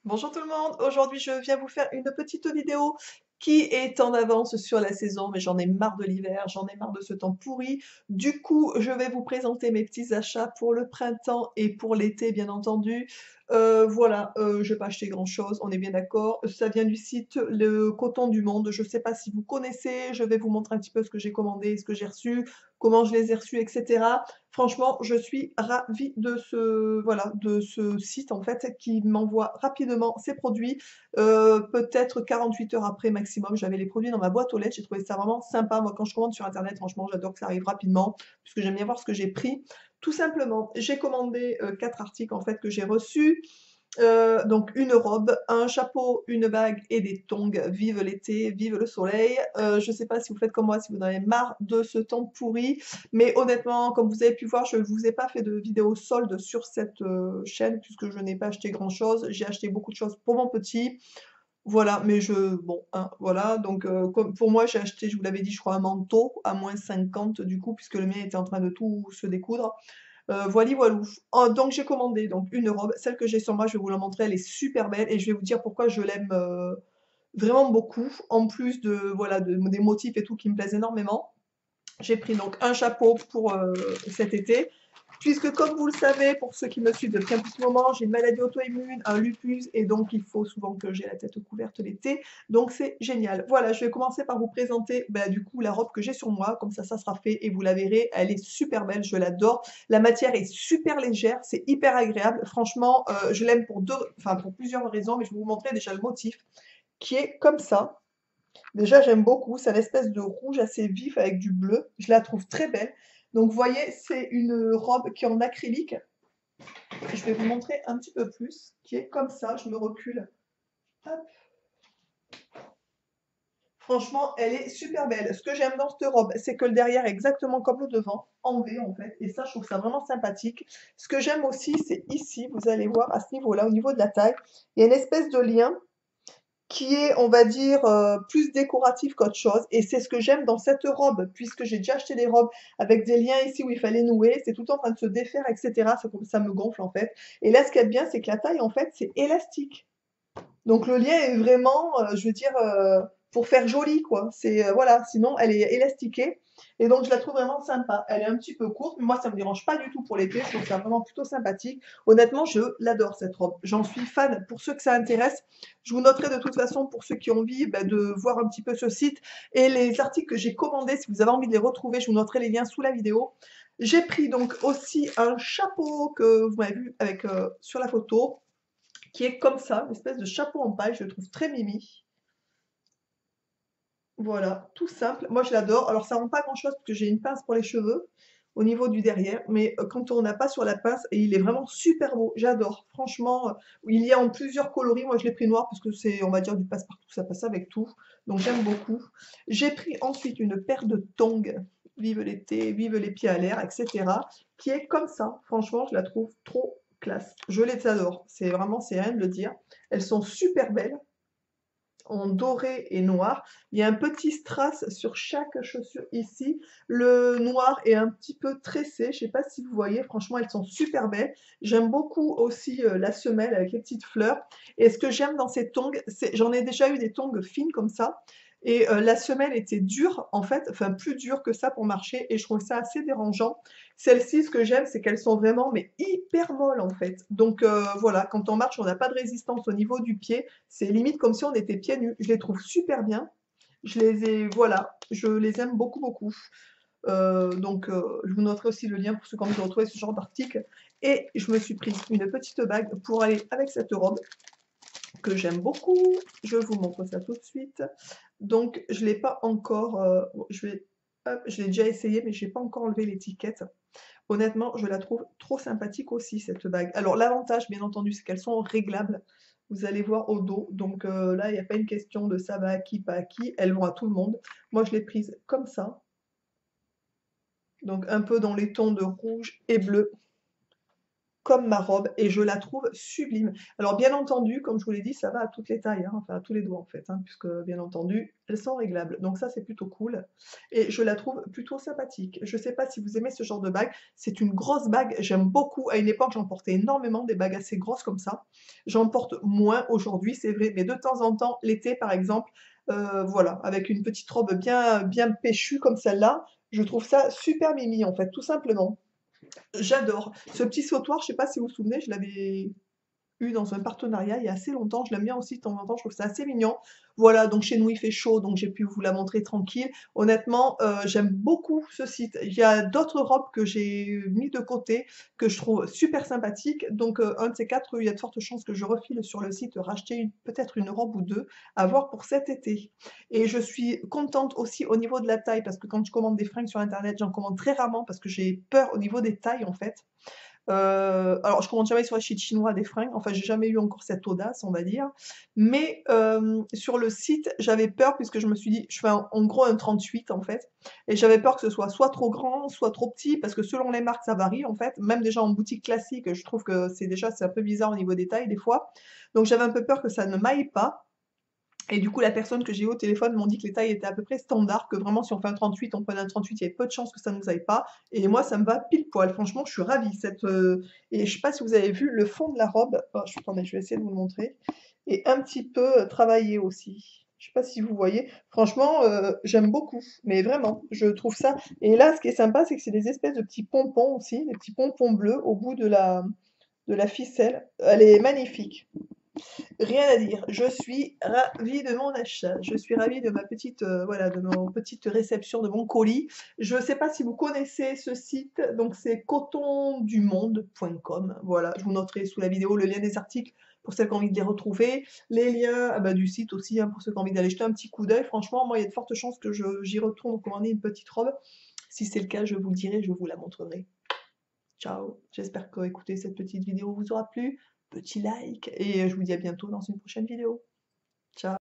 Bonjour tout le monde, aujourd'hui je viens vous faire une petite vidéo qui est en avance sur la saison, mais j'en ai marre de l'hiver, j'en ai marre de ce temps pourri. Du coup, je vais vous présenter mes petits achats pour le printemps et pour l'été, bien entendu. Voilà, je vais pas acheter grand-chose, on est bien d'accord. Ça vient du site Le Coton du Monde, je sais pas si vous connaissez, je vais vous montrer un petit peu ce que j'ai commandé, ce que j'ai reçu, comment je les ai reçus, etc. Franchement, je suis ravie de voilà, de ce site en fait qui m'envoie rapidement ses produits. Peut-être 48 heures après maximum, j'avais les produits dans ma boîte aux lettres. J'ai trouvé ça vraiment sympa. Moi, quand je commande sur internet, franchement, j'adore que ça arrive rapidement, puisque j'aime bien voir ce que j'ai pris. Tout simplement, j'ai commandé 4 articles en fait que j'ai reçus. Donc une robe, un chapeau, une bague et des tongs. Vive l'été, vive le soleil. Je sais pas si vous faites comme moi, si vous en avez marre de ce temps pourri, mais honnêtement, comme vous avez pu voir, je ne vous ai pas fait de vidéo solde sur cette chaîne puisque je n'ai pas acheté grand-chose. J'ai acheté beaucoup de choses pour mon petit. Voilà, mais bon, hein, voilà. Donc comme pour moi, j'ai acheté, je vous l'avais dit, je crois, un manteau à moins 50 du coup, puisque le mien était en train de tout se découdre. Voili voilou. Oh, donc j'ai commandé donc une robe, celle que j'ai sur moi, je vais vous la montrer, elle est super belle et je vais vous dire pourquoi je l'aime vraiment beaucoup, en plus de voilà des motifs et tout qui me plaisent énormément. J'ai pris donc un chapeau pour cet été, puisque comme vous le savez, pour ceux qui me suivent depuis un petit moment, j'ai une maladie auto-immune, un lupus, et donc il faut souvent que j'ai la tête couverte l'été, donc c'est génial. Voilà, je vais commencer par vous présenter du coup la robe que j'ai sur moi, comme ça sera fait, et vous la verrez, elle est super belle, je l'adore. La matière est super légère, c'est hyper agréable, franchement, je l'aime enfin pour plusieurs raisons, mais je vais vous montrer déjà le motif, qui est comme ça. Déjà, j'aime beaucoup. C'est une espèce de rouge assez vif avec du bleu. Je la trouve très belle. Donc, vous voyez, c'est une robe qui est en acrylique. Je vais vous montrer un petit peu plus, qui est comme ça. Je me recule. Hop. Franchement, elle est super belle. Ce que j'aime dans cette robe, c'est que le derrière est exactement comme le devant, en V en fait. Et ça, je trouve ça vraiment sympathique. Ce que j'aime aussi, c'est ici, vous allez voir, à ce niveau-là, au niveau de la taille, il y a une espèce de lien qui est, on va dire, plus décoratif qu'autre chose. Et c'est ce que j'aime dans cette robe, puisque j'ai déjà acheté des robes avec des liens ici où il fallait nouer, c'est tout le temps en train de se défaire, etc. Ça me gonfle en fait. Et là, ce qu'il y a de bien, c'est que la taille, en fait, c'est élastique. Donc le lien est vraiment, je veux dire, pour faire joli, quoi. C'est voilà, sinon elle est élastiquée. Et donc je la trouve vraiment sympa. Elle est un petit peu courte, mais moi ça me dérange pas du tout pour l'été. Je trouve ça vraiment plutôt sympathique. Honnêtement, je l'adore cette robe. J'en suis fan. Pour ceux que ça intéresse, je vous noterai de toute façon pour ceux qui ont envie de voir un petit peu ce site et les articles que j'ai commandés. Si vous avez envie de les retrouver, je vous noterai les liens sous la vidéo. J'ai pris donc aussi un chapeau que vous m'avez vu avec sur la photo qui est comme ça, une espèce de chapeau en paille, je le trouve très mimi. Voilà, tout simple. Moi, je l'adore. Alors, ça rend pas grand-chose parce que j'ai une pince pour les cheveux au niveau du derrière, mais quand on n'a pas sur la pince, et il est vraiment super beau. J'adore. Franchement, il y a en plusieurs coloris. Moi, je l'ai pris noir parce que c'est, on va dire, du passe-partout. Ça passe avec tout. Donc, j'aime beaucoup. J'ai pris ensuite une paire de tongs. Vive l'été, vive les pieds à l'air, etc. Qui est comme ça. Franchement, je la trouve trop classe. Je les adore. C'est vraiment, c'est rien de le dire. Elles sont super belles en doré et noir. Il y a un petit strass sur chaque chaussure ici. Le noir est un petit peu tressé. Je ne sais pas si vous voyez. Franchement, elles sont super belles. J'aime beaucoup aussi la semelle avec les petites fleurs. Et ce que j'aime dans ces tongs, c'est j'en ai déjà eu des tongs fines comme ça. Et la semelle était dure, en fait, enfin plus dure que ça pour marcher, et je trouve ça assez dérangeant. Celles-ci, ce que j'aime, c'est qu'elles sont vraiment mais hyper molles en fait. Donc voilà, quand on marche, on n'a pas de résistance au niveau du pied. C'est limite comme si on était pieds nus. Je les trouve super bien. Je les ai, voilà, je les aime beaucoup, beaucoup. Je vous noterai aussi le lien pour ceux qui ont envie de retrouver ce genre d'article. Et je me suis pris une petite bague pour aller avec cette robe que j'aime beaucoup. Je vous montre ça tout de suite. Donc, je ne l'ai pas encore, je l'ai déjà essayé, mais je n'ai pas encore enlevé l'étiquette. Honnêtement, je la trouve trop sympathique aussi, cette bague. Alors, l'avantage, bien entendu, c'est qu'elles sont réglables. Vous allez voir au dos. Donc là, il n'y a pas une question de ça va à qui, pas à qui. Elles vont à tout le monde. Moi, je l'ai prise comme ça. Donc, un peu dans les tons de rouge et bleu. comme ma robe et je la trouve sublime. Alors bien entendu, comme je vous l'ai dit, ça va à toutes les tailles, hein, enfin à tous les doigts en fait, hein, puisque bien entendu, elles sont réglables. Donc ça, c'est plutôt cool. Et je la trouve plutôt sympathique. Je sais pas si vous aimez ce genre de bague. C'est une grosse bague, j'aime beaucoup. À une époque, j'en portais énormément, des bagues assez grosses comme ça. J'en porte moins aujourd'hui, c'est vrai, mais de temps en temps, l'été par exemple, voilà, avec une petite robe bien, bien péchue comme celle-là, je trouve ça super mimi en fait, tout simplement. J'adore. Ce petit sautoir, je sais pas si vous vous souvenez, je l'avais eu dans un partenariat il y a assez longtemps. Je l'aime bien aussi de temps en temps, je trouve ça assez mignon. Voilà, donc chez nous il fait chaud, donc j'ai pu vous la montrer tranquille. Honnêtement, j'aime beaucoup ce site. Il y a d'autres robes que j'ai mis de côté, que je trouve super sympathiques. Donc un de ces quatre, il y a de fortes chances que je refile sur le site, racheter peut-être une robe ou deux, à voir pour cet été. Et je suis contente aussi au niveau de la taille, parce que quand je commande des fringues sur Internet, j'en commande très rarement, parce que j'ai peur au niveau des tailles en fait. Alors je commande jamais sur les sites chinois des fringues, enfin j'ai jamais eu encore cette audace, on va dire. Mais sur le site, j'avais peur puisque je me suis dit, je fais en gros un 38 en fait, et j'avais peur que ce soit trop grand, soit trop petit, parce que selon les marques ça varie en fait. Même déjà en boutique classique, je trouve que c'est un peu bizarre au niveau des tailles des fois. Donc j'avais un peu peur que ça ne m'aille pas. Et du coup, la personne que j'ai eu au téléphone m'ont dit que les tailles étaient à peu près standards, que vraiment si on fait un 38, on prenait un 38, il y avait peu de chances que ça ne nous aille pas. Et moi, ça me va pile poil. Franchement, je suis ravie. Et je sais pas si vous avez vu le fond de la robe. Oh, attendez, je vais essayer de vous le montrer. Et un petit peu travaillé aussi. Je sais pas si vous voyez. Franchement, j'aime beaucoup. Mais vraiment, je trouve ça. Et là, ce qui est sympa, c'est que c'est des espèces de petits pompons aussi, des petits pompons bleus au bout de la ficelle. Elle est magnifique. Rien à dire, je suis ravie de mon achat. Je suis ravie de ma petite, voilà, de mon petite réception de mon colis. Je ne sais pas si vous connaissez ce site, donc c'est cotondumonde.com. Voilà, je vous noterai sous la vidéo le lien des articles pour celles qui ont envie de les retrouver, les liens ah bah, du site aussi, hein, pour ceux qui ont envie d'aller jeter un petit coup d'œil. Franchement, moi, il y a de fortes chances que j'y retourne commander une petite robe. Si c'est le cas, je vous le dirai, je vous la montrerai. Ciao, j'espère que écouter cette petite vidéo vous aura plu. Petit like et je vous dis à bientôt dans une prochaine vidéo. Ciao.